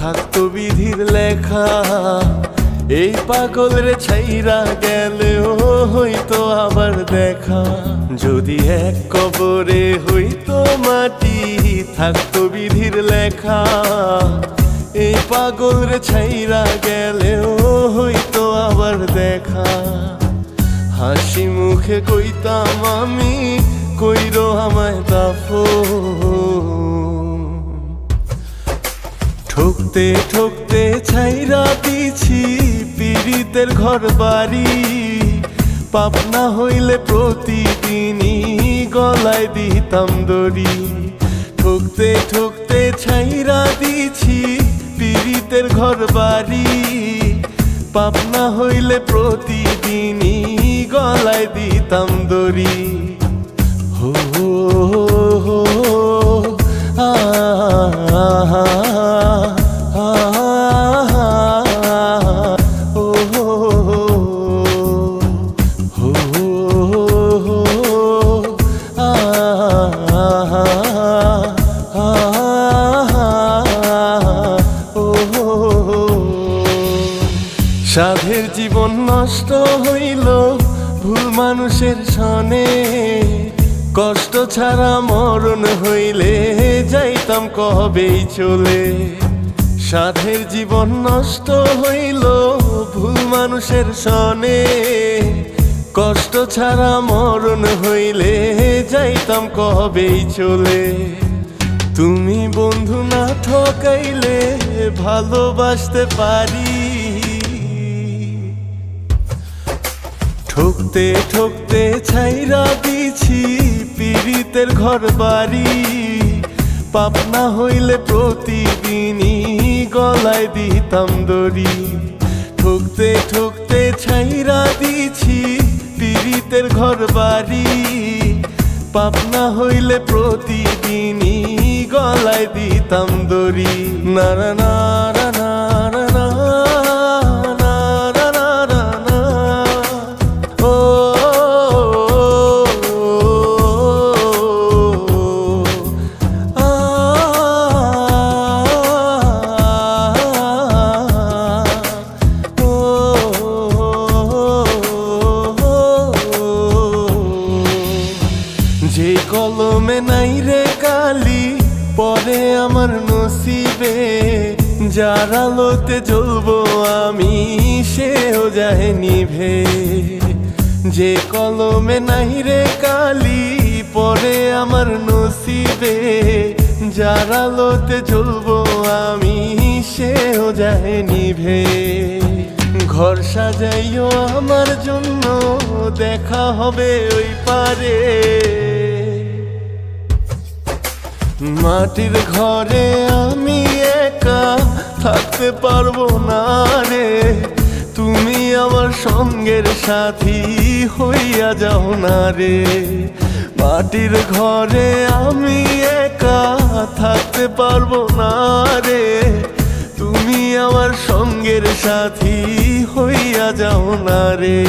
থাকতো বিধির লেখা, এই পাগল রে ছাইরা গেলেও হইতো আবার দেখা। যদি এক কবরে হইতো মাটি, থাকতো বিধির লেখা, এই পাগল রে ছাইরা গেলেও হইতো আবার দেখা। হাসি মুখে কইতাম আমি, কইরো আমায় দাফন। ঠকতে ঠকতে ছাইরা দিছি পীড়িতের ঘর বাড়ি, পাপ না হইলে প্রতিদিনই গলায় দিতাম দড়ি। ঠকতে ঠকতে ছাইরা দিছি পীড়িতের ঘর বাড়ি, পাপ না হইলে প্রতিদিনই গলায় দিতাম দড়ি। হো হো আ সাধের জীবন নষ্ট হইল ভুল মানুষের সনে, কষ্ট ছাড়া মরণ হইলে যাইতাম কবেই চলে। সাধের জীবন নষ্ট হইল ভুল মানুষের সনে, কষ্ট ছাড়া মরণ হইলে যাইতাম কবেই চলে। তুমি বন্ধু না ঠকাইলে ভালোবাসতে পারি, ঠকতে ঠকতে ছাইরা দিছি পীড়িতের ঘর বাড়ি, পাপ না হইলে প্রতিদিনই গলায় দিতাম দড়ি। ঠকতে ঠকতে ছাইরা দিছি পীড়িতের ঘর বাড়ি, পাপ না হইলে প্রতিদিনই গলায় দিতাম দড়ি। না না না না না না যে কলমে নাই রে কালি পরে আমার নসিবে, যার আলোতে জ্বলবো আমি সেও যায় নিভে। যে কলমে নাই রে কালি পরে আমার নসিবে, যার আলোতে জ্বলবো আমি সেও যায় নিভে। ঘর সাজাইও আমার জন্য, দেখা হবে ওই পারে। মাটির ঘরে আমি একা থাকতে পারবো না রে, তুমি আমার সঙ্গের সাথী হইয়া যাও না রে। মাটির ঘরে আমি একা থাকতে পারবো না রে, তুমি আমার সঙ্গের সাথী হইয়া যাও না রে।